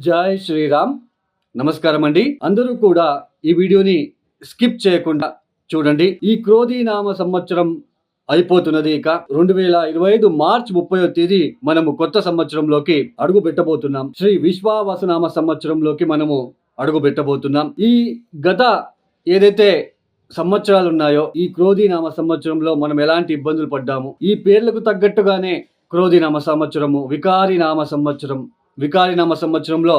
జై శ్రీరామ్. నమస్కారం అండి. అందరూ కూడా ఈ వీడియోని స్కిప్ చేయకుండా చూడండి. ఈ క్రోధీ నామ సంవత్సరం అయిపోతున్నది. ఇక 2025 మార్చి 30వ తేదీ మనము కొత్త సంవత్సరంలోకి అడుగు పెట్టబోతున్నాం. శ్రీ విశ్వావసునామ సంవత్సరంలోకి మనము అడుగు పెట్టబోతున్నాం. ఈ గత ఏదైతే సంవత్సరాలు ఉన్నాయో ఈ క్రోధీ నామ సంవత్సరంలో మనం ఎలాంటి ఇబ్బందులు పడ్డాము, ఈ పేర్లకు తగ్గట్టుగానే క్రోధీ నామ సంవత్సరము, వికారి నామ సంవత్సరంలో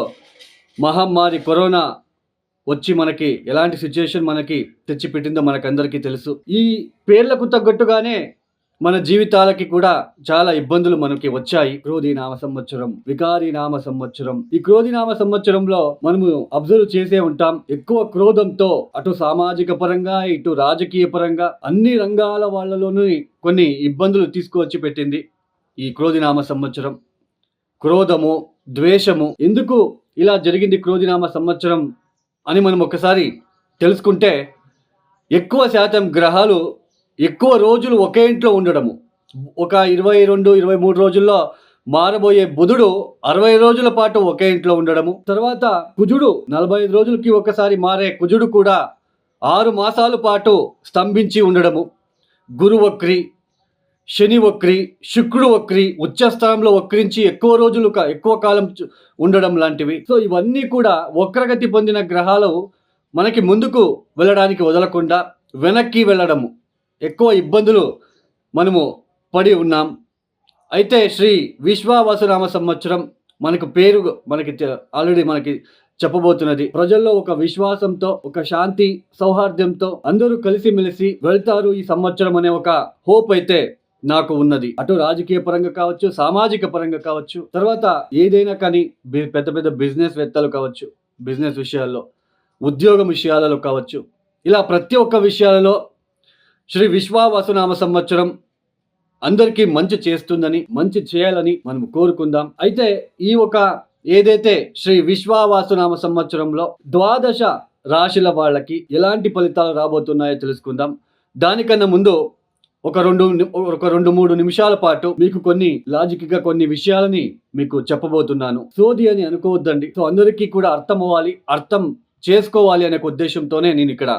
మహమ్మారి కరోనా వచ్చి మనకి ఎలాంటి సిచ్యుయేషన్ మనకి తెచ్చిపెట్టిందో మనకందరికీ తెలుసు. ఈ పేర్లకు తగ్గట్టుగానే మన జీవితాలకి కూడా చాలా ఇబ్బందులు మనకి వచ్చాయి. క్రోధీ నామ సంవత్సరం, వికారి నామ సంవత్సరం. ఈ క్రోధీ నామ సంవత్సరంలో మనము అబ్జర్వ్ చేసే ఉంటాం, ఎక్కువ క్రోధంతో అటు సామాజిక పరంగా ఇటు రాజకీయ పరంగా అన్ని రంగాల వాళ్ళలోనూ కొన్ని ఇబ్బందులు తీసుకువచ్చి పెట్టింది ఈ క్రోధీ నామ సంవత్సరం. క్రోధము, ద్వేషము, ఎందుకు ఇలా జరిగింది క్రోధీ నామ సంవత్సరం అని మనం ఒకసారి తెలుసుకుంటే, ఎక్కువ శాతం గ్రహాలు ఎక్కువ రోజులు ఒకే ఇంట్లో ఉండడము, ఒక 22-23 రోజుల్లో మారబోయే బుధుడు 60 రోజుల పాటు ఒకే ఇంట్లో ఉండడము, తర్వాత కుజుడు 45 రోజులకి ఒకసారి మారే కుజుడు కూడా 6 మాసాల పాటు స్తంభించి ఉండడము, గురు వక్రి, శని వక్రి, శుక్రుడు వక్రి, ఉచ్చస్థానంలో వక్రించి ఎక్కువ కాలం ఉండడం లాంటివి. సో ఇవన్నీ కూడా వక్రగతి పొందిన గ్రహాలు మనకి ముందుకు వెళ్ళడానికి వదలకుండా వెనక్కి వెళ్ళడము, ఎక్కువ ఇబ్బందులు మనము పడి ఉన్నాం. అయితే శ్రీ విశ్వావసునామ సంవత్సరం మనకు పేరు ఆల్రెడీ మనకి చెప్పబోతున్నది. ప్రజల్లో ఒక విశ్వాసంతో, ఒక శాంతి సౌహార్దంతో అందరూ కలిసిమెలిసి వెళ్తారు ఈ సంవత్సరం అనే ఒక హోప్ అయితే నాకు ఉన్నది. అటు రాజకీయ పరంగా కావచ్చు, సామాజిక పరంగా కావచ్చు, తర్వాత ఏదైనా కానీ పెద్ద పెద్ద బిజినెస్ వేత్తలు కావచ్చు, బిజినెస్ విషయాల్లో, ఉద్యోగం విషయాలలో కావచ్చు, ఇలా ప్రతి ఒక్క విషయాలలో శ్రీ విశ్వావసునామ సంవత్సరం అందరికీ మంచి చేస్తుందని, మంచి చేయాలని మనం కోరుకుందాం. అయితే ఈ ఏదైతే శ్రీ విశ్వావసునామ సంవత్సరంలో 12 రాశుల వాళ్ళకి ఎలాంటి ఫలితాలు రాబోతున్నాయో తెలుసుకుందాం. దానికన్నా ముందు ఒక 2-3 నిమిషాల పాటు మీకు కొన్ని విషయాలని మీకు చెప్పబోతున్నాను. సోది అని అనుకోవద్దండి. సో అందరికీ కూడా అర్థం అవ్వాలి, అర్థం చేసుకోవాలి అనే ఉద్దేశంతోనే నేను ఇక్కడ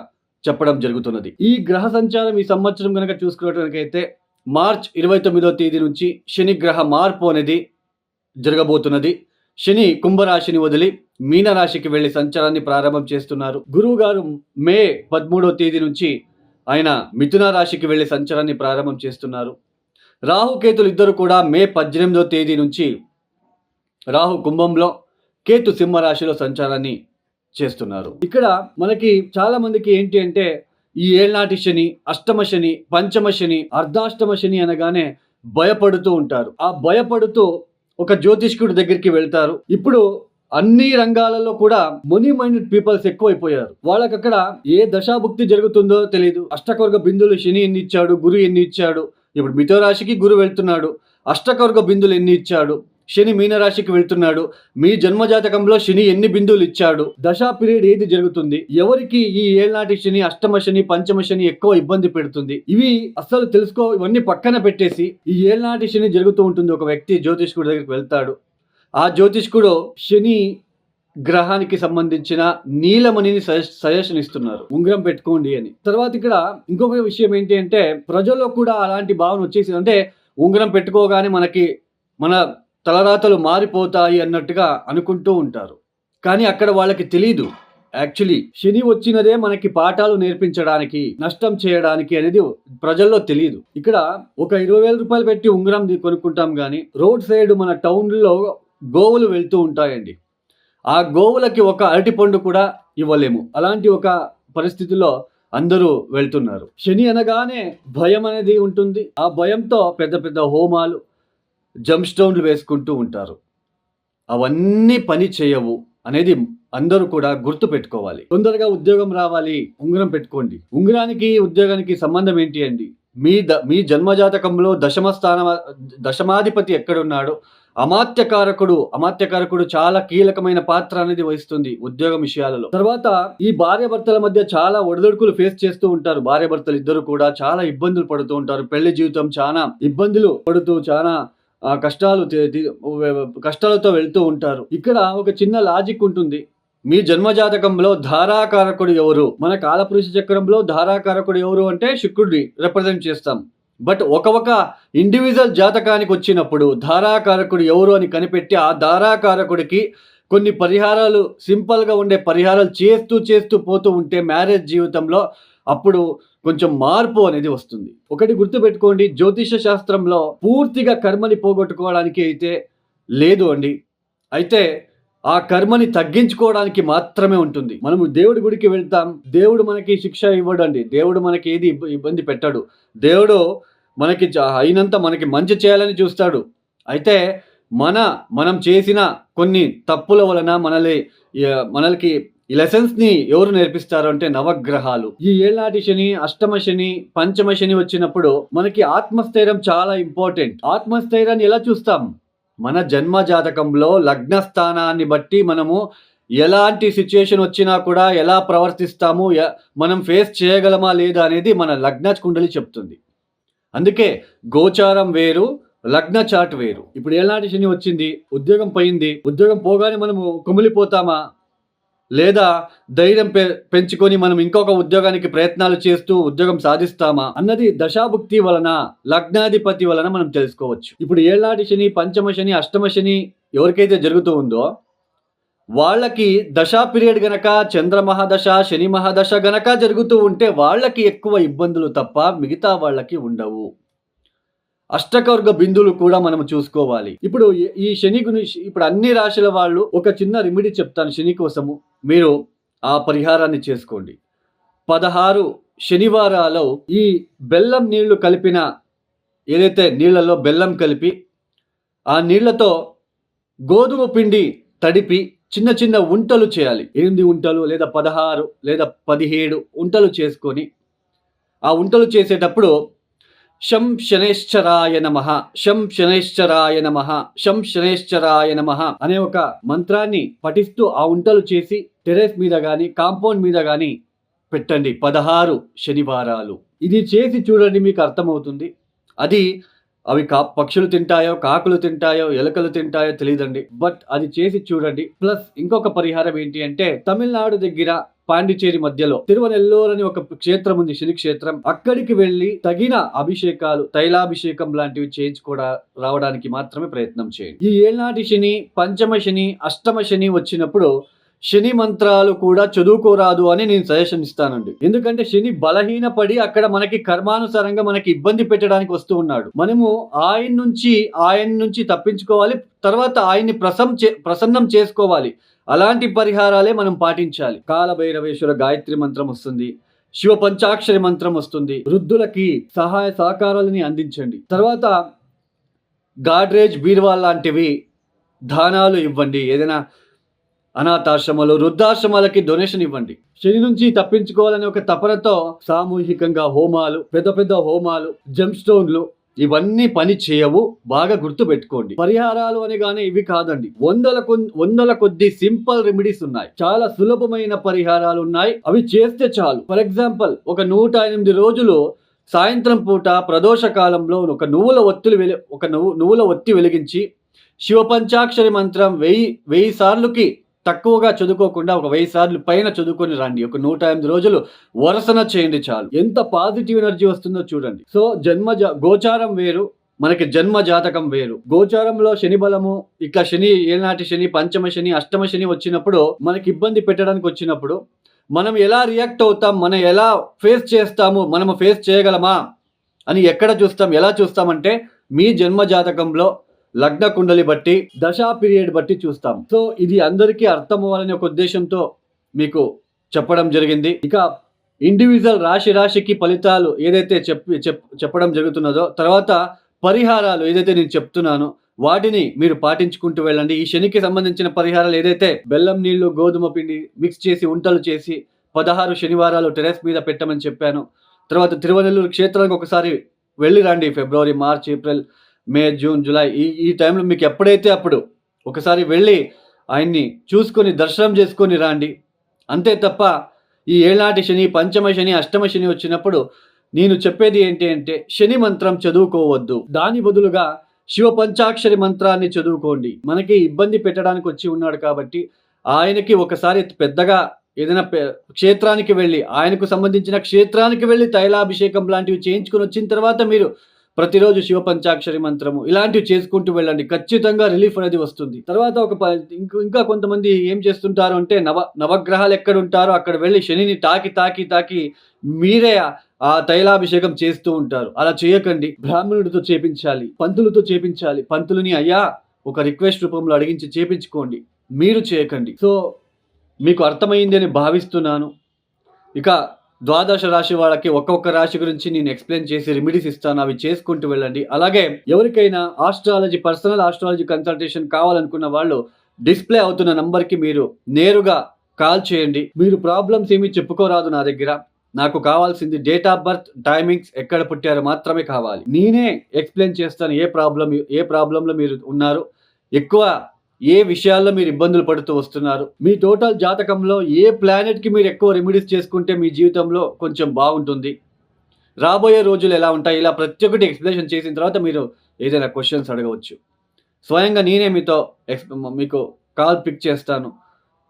చెప్పడం జరుగుతున్నది. ఈ గ్రహ సంచారం ఈ సంవత్సరం కనుక చూసుకున్నట్లయితే మార్చ్ 29వ తేదీ నుంచి శని గ్రహ మార్పు అనేది జరగబోతున్నది. శని కుంభరాశిని వదిలి మీనరాశికి వెళ్లి సంచారాన్ని ప్రారంభం చేస్తున్నారు. గురువు గారు మే 13వ తేదీ నుంచి ఆయన మిథున రాశికి వెళ్లి సంచారాన్ని ప్రారంభం చేస్తున్నారు. రాహుకేతులు ఇద్దరు కూడా మే 18వ తేదీ నుంచి రాహు కుంభంలో, కేతు సింహరాశిలో సంచారాన్ని చేస్తున్నారు. ఇక్కడ మనకి చాలా మందికి ఏంటి అంటే, ఈ ఏళ్నాటి శని, అష్టమ శని, పంచమ శని, అర్ధాష్టమ శని అనగానే భయపడుతూ ఉంటారు. ఆ భయపడుతూ ఒక జ్యోతిష్కుడి దగ్గరికి వెళ్తారు. ఇప్పుడు అన్ని రంగాలలో కూడా మనీ మైండెడ్ పీపుల్స్ ఎక్కువైపోయారు. వాళ్ళకి అక్కడ ఏ దశాభుక్తి జరుగుతుందో తెలియదు. అష్టకవర్గ బిందులు శని ఎన్ని ఇచ్చాడు, గురు ఎన్ని ఇచ్చాడు, ఇప్పుడు మిథున రాశికి గురు వెళ్తున్నాడు, అష్టకవర్గ బిందులు ఎన్ని ఇచ్చాడు, శని మీనరాశికి వెళ్తున్నాడు, మీ జన్మజాతకంలో శని ఎన్ని బిందువులు ఇచ్చాడు, దశా పీరియడ్ ఏది జరుగుతుంది, ఎవరికి ఈ ఏళ్నాటి శని, అష్టమ శని, పంచమ శని ఎక్కువ ఇబ్బంది పెడుతుంది, ఇవి అస్సలు తెలుసుకో. ఇవన్నీ పక్కన పెట్టేసి ఈ ఏళ్నాటి శని జరుగుతూ ఉంటుంది. ఒక వ్యక్తి జ్యోతిష్కుడి దగ్గరికి వెళ్తాడు. ఆ జ్యోతిష్కుడు శని గ్రహానికి సంబంధించిన నీలమణిని సజెషన్ ఇస్తున్నారు, ఉంగరం పెట్టుకోండి అని. తర్వాత ఇక్కడ ఇంకొక విషయం ఏంటి అంటే, ప్రజల్లో కూడా అలాంటి భావన వచ్చేసి, అంటే ఉంగరం పెట్టుకోగానే మన తలరాతలు మారిపోతాయి అన్నట్టుగా అనుకుంటూ ఉంటారు. కానీ అక్కడ వాళ్ళకి తెలీదు, యాక్చువల్లీ శని వచ్చినదే మనకి పాఠాలు నేర్పించడానికి, నష్టం చేయడానికి అనేది ప్రజల్లో తెలియదు. ఇక్కడ ఒక 20,000 రూపాయలు పెట్టి ఉంగరం కొనుక్కుంటాం కానీ రోడ్ సైడ్ మన టౌన్లో గోవులు వెళ్తూ ఉంటాయండి. ఆ గోవులకి ఒక అరటిపండు కూడా ఇవ్వలేము. అలాంటి ఒక పరిస్థితిలో అందరూ వెళ్తున్నారు. శని అనగానే భయం అనేది ఉంటుంది. ఆ భయంతో పెద్ద పెద్ద హోమాలు, జంప్ స్టోన్లు వేసుకుంటూ ఉంటారు. అవన్నీ పని చేయవు అనేది అందరూ కూడా గుర్తు పెట్టుకోవాలి. తొందరగా ఉద్యోగం రావాలి, ఉంగరం పెట్టుకోండి. ఉంగరానికి ఉద్యోగానికి సంబంధం ఏంటి అండి? మీ జన్మజాతకంలో దశమాధిపతి ఎక్కడున్నాడో, అమాత్యకారకుడు చాలా కీలకమైన పాత్ర అనేది వహిస్తుంది ఉద్యోగం విషయాలలో. తర్వాత ఈ భార్యాభర్తల మధ్య చాలా ఒడిదొడుకులు ఫేస్ చేస్తూ ఉంటారు. భార్యాభర్తలు ఇద్దరు కూడా చాలా ఇబ్బందులు పడుతూ ఉంటారు. పెళ్లి జీవితం చాలా ఇబ్బందులు పడుతూ చాలా కష్టాలతో వెళ్తూ ఉంటారు. ఇక్కడ ఒక చిన్న లాజిక్ ఉంటుంది. మీ జన్మ జాతకంలో ధారాకారకుడు ఎవరు? మన కాలపురుష చక్రంలో ధారాకారకుడు ఎవరు అంటే శుక్రుడిని రిప్రజెంట్ చేస్తాం. బట్ ఒక ఇండివిజువల్ జాతకానికి వచ్చినప్పుడు ధారాకారకుడు ఎవరు అని కనిపెట్టి ఆ ధారాకారకుడికి కొన్ని పరిహారాలు, సింపుల్గా ఉండే పరిహారాలు చేస్తూ పోతూ ఉంటే మ్యారేజ్ జీవితంలో అప్పుడు కొంచెం మార్పు అనేది వస్తుంది. ఒకటి గుర్తుపెట్టుకోండి, జ్యోతిష శాస్త్రంలో పూర్తిగా కర్మని పోగొట్టుకోవడానికి అయితే లేదు అండి. అయితే ఆ కర్మని తగ్గించుకోవడానికి మాత్రమే ఉంటుంది. మనము దేవుడి గుడికి వెళ్తాం, దేవుడు మనకి శిక్ష ఇవ్వడండి. దేవుడు మనకి ఏది ఇబ్బంది పెట్టాడు. దేవుడు మనకి అయినంత మనకి మంచి చేయాలని చూస్తాడు. అయితే మనం చేసిన కొన్ని తప్పుల వలన మనకి ఈ లెసన్స్ని ఎవరు నేర్పిస్తారు అంటే నవగ్రహాలు. ఈ ఏళ్ళనాటి శని, అష్టమ శని, పంచమ శని వచ్చినప్పుడు మనకి ఆత్మస్థైర్యం చాలా ఇంపార్టెంట్. ఆత్మస్థైర్యాన్ని ఎలా చూస్తాం? మన జన్మ జాతకంలో లగ్న స్థానాన్ని బట్టి మనము ఎలాంటి సిచ్యుయేషన్ వచ్చినా కూడా ఎలా ప్రవర్తిస్తాము, మనం ఫేస్ చేయగలమా లేదా అనేది మన లగ్న కుండలి చెప్తుంది. అందుకే గోచారం వేరు, లగ్న చాట్ వేరు. ఇప్పుడు ఏళ్ళనాటి శని వచ్చింది, ఉద్యోగం పోయింది. ఉద్యోగం పోగానే మనము కుమిలిపోతామా, లేదా ధైర్యం పెంచుకొని మనం ఇంకొక ఉద్యోగానికి ప్రయత్నాలు చేస్తూ ఉద్యోగం సాధిస్తామా అన్నది దశాభుక్తి వలన, లగ్నాధిపతి వలన మనం తెలుసుకోవచ్చు. ఇప్పుడు ఏళ్ళనాటి శని, పంచమ శని, అష్టమ శని ఎవరికైతే జరుగుతూ ఉందో వాళ్ళకి దశా పీరియడ్ గనక, చంద్ర మహాదశ, శని మహాదశ గనక జరుగుతూ ఉంటే వాళ్ళకి ఎక్కువ ఇబ్బందులు తప్ప మిగతా వాళ్ళకి ఉండవు. అష్టకవర్గ బిందువులు కూడా మనం చూసుకోవాలి. ఇప్పుడు ఈ శని గురించి ఇప్పుడు అన్ని రాశుల వాళ్ళు ఒక చిన్న రెమెడీ చెప్తాను శని కోసము. మీరు ఆ పరిహారాన్ని చేసుకోండి. 16 శనివారాలు ఈ బెల్లం నీళ్లు కలిపిన, ఏదైతే నీళ్లలో బెల్లం కలిపి ఆ నీళ్లతో గోధుమ పిండి తడిపి చిన్న చిన్న ఉంటలు చేయాలి. 8 ఉంటలు లేదా 16 లేదా 17 ఉంటలు చేసుకొని ఆ ఉంటలు చేసేటప్పుడు శం శనైశ్చరాయ నమః, శం శనైశ్చరాయ నమః, శం శనైశ్చరాయ నమః అనే ఒక మంత్రాన్ని పఠిస్తూ ఆ ఉంటలు చేసి టెరెస్ మీద కానీ కాంపౌండ్ మీద కానీ పెట్టండి 16 శనివారాలు. ఇది చేసి చూడండి, మీకు అర్థమవుతుంది. అవి పక్షులు తింటాయో, కాకులు తింటాయో, ఎలుకలు తింటాయో తెలియదండి. బట్ అది చేసి చూడండి. ప్లస్ ఇంకొక పరిహారం ఏంటి అంటే, తమిళనాడు దగ్గర పాండిచేరి మధ్యలో తిరువనెల్లూరు అని ఒక క్షేత్రం ఉంది, శని క్షేత్రం. అక్కడికి వెళ్ళి తగిన అభిషేకాలు, తైలాభిషేకం లాంటివి చేయించుకోవడా రావడానికి మాత్రమే ప్రయత్నం చేయండి. ఈ ఏళ్ళనాటి శని, పంచమ శని, అష్టమ శని వచ్చినప్పుడు శని మంత్రాలు కూడా చదువుకోరాదు అని నేను సజెషన్ ఇస్తానండి. ఎందుకంటే శని బలహీనపడి అక్కడ మనకి కర్మానుసారంగా మనకి ఇబ్బంది పెట్టడానికి వస్తూ ఉన్నాడు. మనము ఆయన నుంచి తప్పించుకోవాలి, తర్వాత ఆయన్ని ప్రసన్నం చేసుకోవాలి. అలాంటి పరిహారాలే మనం పాటించాలి. కాలభైరవేశ్వర గాయత్రి మంత్రం వస్తుంది, శివ పంచాక్షరి మంత్రం వస్తుంది. వృద్ధులకి సహాయ సహకారాలని అందించండి. తర్వాత గాడ్రేజ్, బీర్వా లాంటివి దానాలు ఇవ్వండి. ఏదైనా అనాథాశ్రమాలు, వృద్ధాశ్రమాలకి డొనేషన్ ఇవ్వండి. శని నుంచి తప్పించుకోవాలనే ఒక తపనతో సామూహికంగా హోమాలు, పెద్ద హోమాలు, జెమ్ స్టోన్లు ఇవన్నీ పని చేయవు. బాగా గుర్తు పెట్టుకోండి. పరిహారాలు అనగానే ఇవి కాదండి, వందల కొద్ది సింపుల్ రెమెడీస్ ఉన్నాయి. చాలా సులభమైన పరిహారాలు ఉన్నాయి, అవి చేస్తే చాలు. ఫర్ ఎగ్జాంపుల్, ఒక 108 రోజులు సాయంత్రం పూట ప్రదోష కాలంలో ఒక నువ్వుల ఒత్తి వెలిగించి శివ పంచాక్షరి మంత్రం 1000 సార్లుకి తక్కువగా చదువుకోకుండా ఒక 1000 సార్లు పైన చదువుకొని రండి. ఒక 108 రోజులు వరుసన చేయండి చాలు. ఎంత పాజిటివ్ ఎనర్జీ వస్తుందో చూడండి. సో గోచారం వేరు, మనకి జన్మ జాతకం వేరు. గోచారంలో శని బలము, ఇట్లా శని, ఏళ్ళనాటి శని, పంచమ శని, అష్టమ శని వచ్చినప్పుడు మనకి ఇబ్బంది పెట్టడానికి వచ్చినప్పుడు మనం ఎలా రియాక్ట్ అవుతాం, మనం ఎలా ఫేస్ చేస్తాము, మనము ఫేస్ చేయగలమా అని ఎక్కడ చూస్తాం, ఎలా చూస్తామంటే మీ జన్మ జాతకంలో లగ్న కుండలి బట్టి, దశా పీరియడ్ బట్టి చూస్తాం. సో ఇది అందరికీ అర్థం అవ్వాలనే ఒక ఉద్దేశంతో మీకు చెప్పడం జరిగింది. ఇక ఇండివిజువల్ రాశికి ఫలితాలు ఏదైతే చెప్పడం జరుగుతున్నదో, తర్వాత పరిహారాలు ఏదైతే నేను చెప్తున్నానో వాటిని మీరు పాటించుకుంటూ వెళ్ళండి. ఈ శనికి సంబంధించిన పరిహారాలు ఏదైతే బెల్లం నీళ్లు, గోధుమ పిండి మిక్స్ చేసి ఉంటలు చేసి 16 శనివారాలు టెరెస్ మీద పెట్టమని చెప్పాను. తర్వాత తిరువనెల్లూరు క్షేత్రానికి ఒకసారి వెళ్ళి రండి. ఫిబ్రవరి, మార్చ్, ఏప్రిల్, మే, జూన్, జూలై ఈ టైంలో మీకు ఎప్పుడైతే అప్పుడు ఒకసారి వెళ్ళి ఆయన్ని చూసుకొని దర్శనం చేసుకొని రండి. అంతే తప్ప ఈ ఏళ్ళనాటి శని, పంచమ శని, అష్టమ శని వచ్చినప్పుడు నేను చెప్పేది ఏంటి అంటే శని మంత్రం చదువుకోవద్దు. దాని బదులుగా శివ పంచాక్షరి మంత్రాన్ని చదువుకోండి. మనకి ఇబ్బంది పెట్టడానికి వచ్చి ఉన్నాడు కాబట్టి ఆయనకి ఒకసారి పెద్దగా ఏదైనా క్షేత్రానికి వెళ్ళి, ఆయనకు సంబంధించిన క్షేత్రానికి వెళ్ళి తైలాభిషేకం లాంటివి చేయించుకొని వచ్చిన తర్వాత మీరు ప్రతిరోజు శివ పంచాక్షరి మంత్రము ఇలాంటివి చేసుకుంటూ వెళ్ళండి. ఖచ్చితంగా రిలీఫ్ అనేది వస్తుంది. తర్వాత ఇంకా కొంతమంది ఏం చేస్తుంటారు అంటే నవగ్రహాలు ఎక్కడ ఉంటారో అక్కడ వెళ్ళి శనిని తాకి మీరే ఆ తైలాభిషేకం చేస్తూ ఉంటారు. అలా చేయకండి. బ్రాహ్మణుడితో చేపించాలి, పంతులతో చేపించాలి. పంతులని అయ్యా ఒక రిక్వెస్ట్ రూపంలో అడిగించి చేపించుకోండి, మీరు చేయకండి. సో మీకు అర్థమైంది అని భావిస్తున్నాను. ఇక ద్వాదశ రాశి వాళ్ళకి ఒక్కొక్క రాశి గురించి నేను ఎక్స్ప్లెయిన్ చేసి రెమెడీస్ ఇస్తాను, అవి చేసుకుంటూ వెళ్ళండి. అలాగే ఎవరికైనా పర్సనల్ ఆస్ట్రాలజీ కన్సల్టేషన్ కావాలనుకున్న వాళ్ళు డిస్ప్లే అవుతున్న నంబర్కి మీరు నేరుగా కాల్ చేయండి. మీరు ప్రాబ్లమ్స్ ఏమీ చెప్పుకోరాదు నా దగ్గర. నాకు కావాల్సింది డేట్ ఆఫ్ బర్త్, టైమింగ్స్, ఎక్కడ పుట్టారో మాత్రమే కావాలి. నేనే ఎక్స్ప్లెయిన్ చేస్తాను ఏ ప్రాబ్లంలో మీరు ఉన్నారు, ఎక్కువ ఏ విషయాల్లో మీరు ఇబ్బందులు పడుతూ వస్తున్నారు, మీ టోటల్ జాతకంలో ఏ ప్లానెట్కి మీరు ఎక్కువ రెమెడీస్ చేసుకుంటే మీ జీవితంలో కొంచెం బాగుంటుంది, రాబోయే రోజులు ఎలా ఉంటాయి, ఇలా ప్రతి ఒక్కటి ఎక్స్ప్లెనేషన్ చేసిన తర్వాత మీరు ఏదైనా క్వశ్చన్స్ అడగవచ్చు. స్వయంగా నేనే మీకు కాల్ పిక్ చేస్తాను.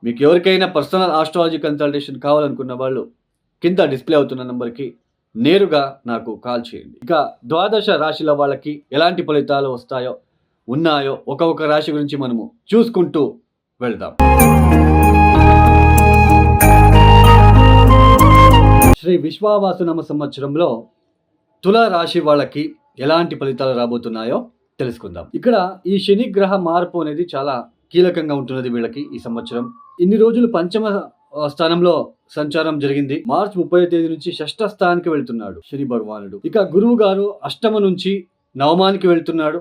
మీకు ఎవరికైనా పర్సనల్ ఆస్ట్రాలజీ కన్సల్టేషన్ కావాలనుకున్న వాళ్ళు కింద డిస్ప్లే అవుతున్న నెంబర్కి నేరుగా నాకు కాల్ చేయండి. ఇక ద్వాదశ రాశిల వాళ్ళకి ఎలాంటి ఫలితాలు ఉన్నాయో ఒక్కొక్క రాశి గురించి మనము చూసుకుంటూ వెళ్దాం. శ్రీ విశ్వావసునామ సంవత్సరంలో తులా రాశి వాళ్ళకి ఎలాంటి ఫలితాలు రాబోతున్నాయో తెలుసుకుందాం. ఇక్కడ ఈ శని గ్రహ మార్పు అనేది చాలా కీలకంగా ఉంటున్నది వీళ్ళకి. ఈ సంవత్సరం ఇన్ని రోజులు పంచమ స్థానంలో సంచారం జరిగింది. మార్చి 30వ తేదీ నుంచి షష్ఠ స్థానానికి వెళ్తున్నాడు శని భగవానుడు. ఇక గురువు గారు అష్టమ నుంచి నవమానికి వెళ్తున్నాడు.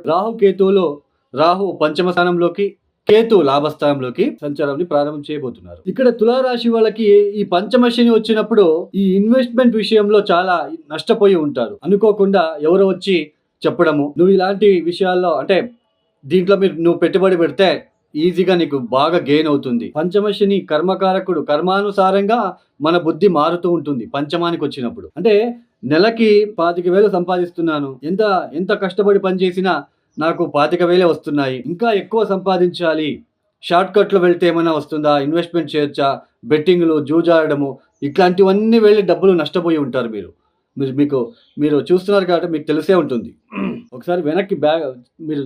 రాహు పంచమ స్థానంలోకి, కేతు లాభస్థానంలోకి సంచారాన్ని ప్రారంభం చేయబోతున్నారు. ఇక్కడ తులారాశి వాళ్ళకి ఈ పంచమ శని వచ్చినప్పుడు ఈ ఇన్వెస్ట్మెంట్ విషయంలో చాలా నష్టపోయి ఉంటారు. అనుకోకుండా ఎవరో వచ్చి చెప్పడము, నువ్వు ఇలాంటి విషయాల్లో అంటే దీంట్లో నువ్వు పెట్టుబడి పెడితే ఈజీగా నీకు బాగా గెయిన్ అవుతుంది. పంచమ శని కర్మకారకుడు, కర్మానుసారంగా మన బుద్ధి మారుతూ ఉంటుంది పంచమానికి వచ్చినప్పుడు. అంటే నెలకి 25,000 సంపాదిస్తున్నాను, ఎంత కష్టపడి పనిచేసినా నాకు 25,000 వస్తున్నాయి, ఇంకా ఎక్కువ సంపాదించాలి, షార్ట్ కట్లో వెళ్తే ఏమైనా వస్తుందా, ఇన్వెస్ట్మెంట్ చేయొచ్చా, బెట్టింగ్లు, జూజాడము ఇట్లాంటివన్నీ వెళ్ళి డబ్బులు నష్టపోయి ఉంటారు. మీరు చూస్తున్నారు కాబట్టి మీకు తెలిసే ఉంటుంది. ఒకసారి వెనక్కి మీరు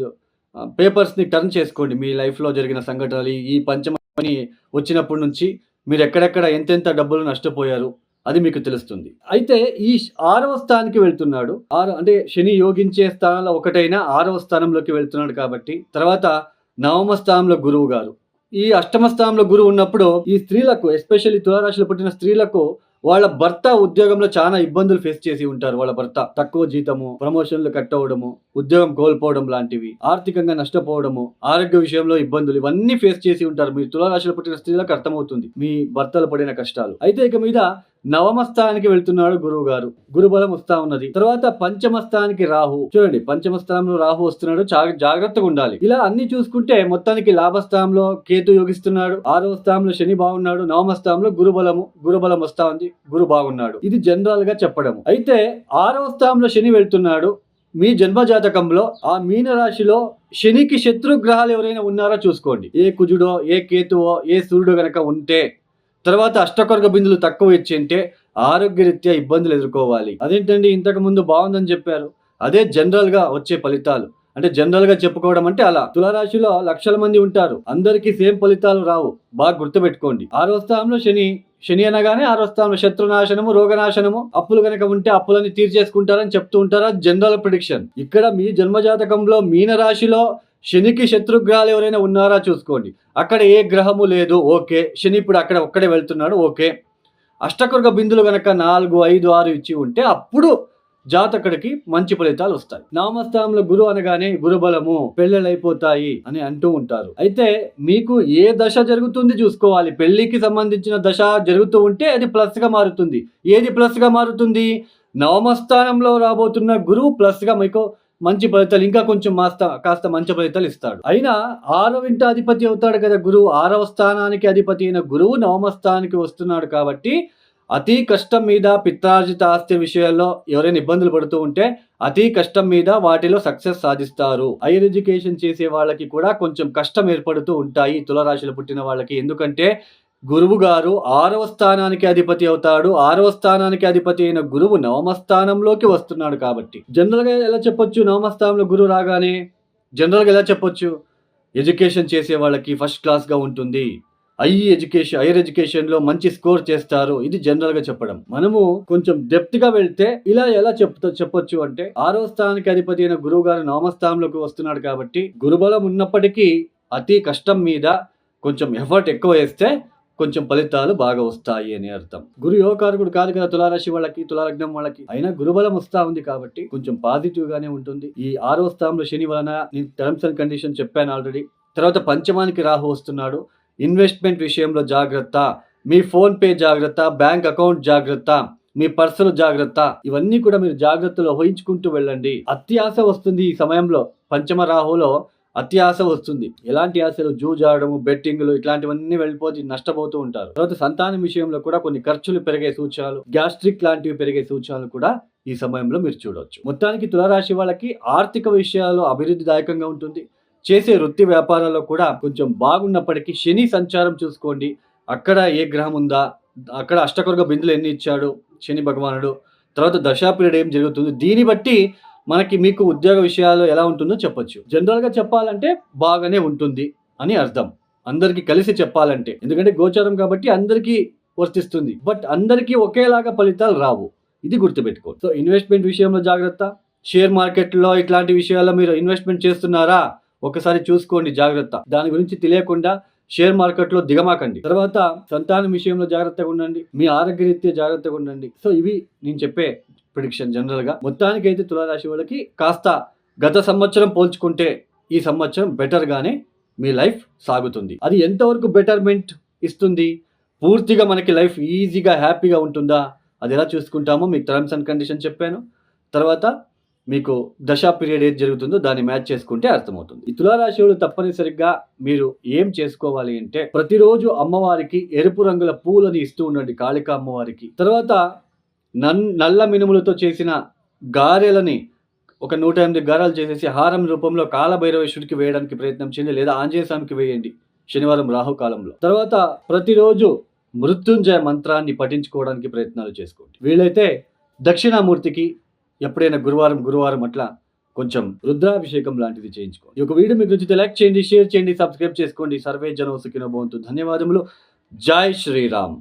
పేపర్స్ని టర్న్ చేసుకోండి. మీ లైఫ్లో జరిగిన సంఘటనలు ఈ పంచమని వచ్చినప్పటి నుంచి మీరు ఎక్కడెక్కడ ఎంతెంత డబ్బులు నష్టపోయారు అది మీకు తెలుస్తుంది. అయితే ఈ 6వ స్థానానికి వెళ్తున్నాడు. అంటే శని యోగించే స్థానంలో ఒకటైనా 6వ స్థానంలోకి వెళ్తున్నాడు కాబట్టి, తర్వాత 9వ స్థానంలో గురువు గారు, ఈ 8వ స్థానంలో గురువు ఉన్నప్పుడు ఈ స్త్రీలకు, ఎస్పెషల్లీ తులారాశిలో పుట్టిన స్త్రీలకు వాళ్ళ భర్త ఉద్యోగంలో చాలా ఇబ్బందులు ఫేస్ చేసి ఉంటారు. వాళ్ళ భర్త తక్కువ జీతము, ప్రమోషన్లు కట్ అవ్వడము, ఉద్యోగం కోల్పోవడం లాంటివి, ఆర్థికంగా నష్టపోవడము, ఆరోగ్య విషయంలో ఇబ్బందులు, ఇవన్నీ ఫేస్ చేసి ఉంటారు. మీరు తులారాశిలో పుట్టిన స్త్రీలకు అర్థమవుతుంది మీ భర్తలు పడిన కష్టాలు. అయితే ఇక మీద 9వ స్థానానికి వెళ్తున్నాడు గురువు గారు, గురుబలం వస్తా ఉన్నది. తర్వాత పంచమ స్థానానికి రాహు, చూడండి పంచమ స్థానంలో రాహు వస్తున్నాడు, జాగ్రత్తగా ఉండాలి. ఇలా అన్ని చూసుకుంటే మొత్తానికి లాభస్థానంలో కేతు యోగిస్తున్నాడు, 6వ స్థానంలో శని బాగున్నాడు, 9వ స్థానంలో గురుబలం వస్తా ఉంది, గురు బాగున్నాడు. ఇది జనరల్ గా చెప్పడము. అయితే 6వ స్థానంలో శని వెళ్తున్నాడు. మీ జన్మ జాతకంలో ఆ మీన రాశిలో శనికి శత్రుగ్రహాలు ఎవరైనా ఉన్నారో చూసుకోండి. ఏ కుజుడో, ఏ కేతువో, ఏ సూర్యుడో గనక ఉంటే, తర్వాత అష్టకొర్గ బిందులు తక్కువ ఇచ్చి అంటే ఆరోగ్యరీత్యా ఇబ్బందులు ఎదుర్కోవాలి. అదేంటండి ఇంతకు ముందు బాగుందని చెప్పారు? అదే జనరల్ గా వచ్చే ఫలితాలు. అంటే జనరల్ గా చెప్పుకోవడం అంటే అలా. తులారాశిలో లక్షల మంది ఉంటారు, అందరికీ సేమ్ ఫలితాలు రావు. బాగా గుర్తుపెట్టుకోండి. 6వ స్థానంలో శని అనగానే 6వ స్థానంలో శత్రునాశనము, రోగనాశనము, అప్పులు కనుక ఉంటే అప్పులని తీర్చేసుకుంటారని చెప్తూ ఉంటారా, జనరల్ ప్రిడిక్షన్. ఇక్కడ మీ జన్మజాతకంలో మీన రాశిలో శనికి శత్రుగ్రహాలు ఎవరైనా ఉన్నారా చూసుకోండి. అక్కడ ఏ గ్రహము లేదు, ఓకే. శని ఇప్పుడు అక్కడ ఒక్కడే వెళ్తున్నాడు, ఓకే. అష్టకొర్గ బిందులు గనక 4, 5, 6 ఇచ్చి ఉంటే అప్పుడు జాతకుడికి మంచి ఫలితాలు వస్తాయి. నామస్థానంలో గురు అనగానే గురుబలము, పెళ్ళిళ్ళు అయిపోతాయి అని అంటూ ఉంటారు. అయితే మీకు ఏ దశ జరుగుతుంది చూసుకోవాలి. పెళ్లికి సంబంధించిన దశ జరుగుతూ ఉంటే అది ప్లస్ గా మారుతుంది. ఏది ప్లస్ గా మారుతుంది? 9వ స్థానంలో రాబోతున్న గురువు ప్లస్ గా మీకు మంచి ఫలితాలు, ఇంకా కొంచెం కాస్త మంచి ఫలితాలు ఇస్తాడు. అయినా 6వ ఇంటి అధిపతి అవుతాడు కదా గురువు. 6వ స్థానానికి అధిపతి అయిన గురువు 9వ స్థానానికి వస్తున్నాడు కాబట్టి అతి కష్టం మీద పిత్రార్జిత ఆస్తి విషయాల్లో ఎవరైనా ఇబ్బందులు పడుతూ ఉంటే అతి కష్టం మీద వాటిలో సక్సెస్ సాధిస్తారు. హైయర్ ఎడ్యుకేషన్ చేసే వాళ్ళకి కూడా కొంచెం కష్టం ఏర్పడుతూ ఉంటాయి తులారాశిలో పుట్టిన వాళ్ళకి. ఎందుకంటే గురువు గారు 6వ స్థానానికి అధిపతి అవుతాడు. 6వ స్థానానికి అధిపతి అయిన గురువు 9వ స్థానంలోకి వస్తున్నాడు కాబట్టి జనరల్గా ఎలా చెప్పొచ్చు, 9వ స్థానంలో గురువు రాగానే జనరల్గా ఎలా చెప్పొచ్చు, ఎడ్యుకేషన్ చేసే వాళ్ళకి ఫస్ట్ క్లాస్గా ఉంటుంది, హైయర్ ఎడ్యుకేషన్లో మంచి స్కోర్ చేస్తారు. ఇది జనరల్గా చెప్పడం. మనము కొంచెం డెప్త్గా వెళ్తే ఇలా ఎలా చెప్పొచ్చు అంటే 6వ స్థానానికి అధిపతి అయిన గురువు గారు 9వ స్థానంలోకి వస్తున్నాడు కాబట్టి గురుబలం ఉన్నప్పటికీ అతి కష్టం మీద కొంచెం ఎఫర్ట్ ఎక్కువ వేస్తే కొంచెం ఫలితాలు బాగా వస్తాయి అని అర్థం. గురు యోగకారకుడు కాదు కదా తులారాశి వాళ్ళకి, తులాలగ్నం వాళ్ళకి. అయినా గురుబలం వస్తా ఉంది కాబట్టి కొంచెం పాజిటివ్ గానే ఉంటుంది. ఈ 6వ స్థానంలో శని వలన నేను టర్మ్స్ అండ్ కండిషన్ చెప్పాను ఆల్రెడీ. తర్వాత పంచమానికి రాహు వస్తున్నాడు. ఇన్వెస్ట్మెంట్ విషయంలో జాగ్రత్త, మీ ఫోన్ పే జాగ్రత్త, బ్యాంక్ అకౌంట్ జాగ్రత్త, మీ పర్సులు జాగ్రత్త. ఇవన్నీ కూడా మీరు జాగ్రత్తలు వహించుకుంటూ వెళ్ళండి. అత్యాశ వస్తుంది ఈ సమయంలో. పంచమ రాహులో అత్యాశ వస్తుంది. ఎలాంటి ఆశలు, జూజాడము, బెట్టింగ్లు ఇట్లాంటివన్నీ వెళ్ళిపోతే నష్టపోతూ ఉంటారు. తర్వాత సంతానం విషయంలో కూడా కొన్ని ఖర్చులు పెరిగే సూచనలు, గ్యాస్ట్రిక్ లాంటివి పెరిగే సూచనలు కూడా ఈ సమయంలో మీరు చూడవచ్చు. మొత్తానికి తులారాశి వాళ్ళకి ఆర్థిక విషయాలు అభివృద్ధిదాయకంగా ఉంటుంది. చేసే వృత్తి వ్యాపారాల్లో కూడా కొంచెం బాగున్నప్పటికీ శని సంచారం చూసుకోండి. అక్కడ ఏ గ్రహం ఉందా, అక్కడ అష్టకొరగ బిందులు ఎన్ని ఇచ్చాడు శని భగవానుడు, తర్వాత దశా పీరియడ్ ఏం జరుగుతుంది, దీన్ని బట్టి మీకు ఉద్యోగ విషయాలు ఎలా ఉంటుందో చెప్పొచ్చు. జనరల్గా చెప్పాలంటే బాగానే ఉంటుంది అని అర్థం, అందరికీ కలిసి చెప్పాలంటే. ఎందుకంటే గోచారం కాబట్టి అందరికీ వర్తిస్తుంది. బట్ అందరికీ ఒకేలాగా ఫలితాలు రావు, ఇది గుర్తుపెట్టుకోండి. సో ఇన్వెస్ట్మెంట్ విషయంలో జాగ్రత్త. షేర్ మార్కెట్లో ఇట్లాంటి విషయాల్లో మీరు ఇన్వెస్ట్మెంట్ చేస్తున్నారా, ఒకసారి చూసుకోండి జాగ్రత్త. దాని గురించి తెలియకుండా షేర్ మార్కెట్లో దిగమాకండి. తర్వాత సంతానం విషయంలో జాగ్రత్తగా ఉండండి. మీ ఆరోగ్యరీత్యా జాగ్రత్తగా ఉండండి. సో ఇవి నేను చెప్పే ప్రిడిక్షన్ జనరల్గా. మొత్తానికి అయితే తులారాశి వాళ్ళకి కాస్త గత సంవత్సరం పోల్చుకుంటే ఈ సంవత్సరం బెటర్గానే మీ లైఫ్ సాగుతుంది. అది ఎంతవరకు బెటర్మెంట్ ఇస్తుంది, పూర్తిగా మనకి లైఫ్ ఈజీగా హ్యాపీగా ఉంటుందా, అది ఎలా చూసుకుంటామో మీకు టర్మ్స్ అండ్ కండిషన్ చెప్పాను. తర్వాత మీకు దశా పీరియడ్ ఏది జరుగుతుందో దాన్ని మ్యాచ్ చేసుకుంటే అర్థమవుతుంది. ఈ తులారాశి వాళ్ళు తప్పనిసరిగా మీరు ఏం చేసుకోవాలి అంటే ప్రతిరోజు అమ్మవారికి ఎరుపు రంగుల పూలని ఇస్తూ ఉండండి, కాళికా అమ్మవారికి. తర్వాత నల్ల మినుములతో చేసిన గారెలని ఒక 108 గారెలు చేసేసి హారం రూపంలో కాలభైరవేశ్వరుడికి వేయడానికి ప్రయత్నం చేయండి, లేదా ఆంజనేయ స్వామికి వేయండి శనివారం రాహుకాలంలో. తర్వాత ప్రతిరోజు మృత్యుంజయ మంత్రాన్ని పఠించుకోవడానికి ప్రయత్నాలు చేసుకోండి. వీలైతే దక్షిణామూర్తికి ఎప్పుడైనా గురువారం అట్లా కొంచెం రుద్రాభిషేకం లాంటిది చేయించుకోండి. ఈ యొక్క వీడియో మీకు నచ్చితే లైక్ చేయండి, షేర్ చేయండి, సబ్స్క్రైబ్ చేసుకోండి. సర్వే జనో సుఖినో భవంతు. ధన్యవాదములు. జై శ్రీరామ్.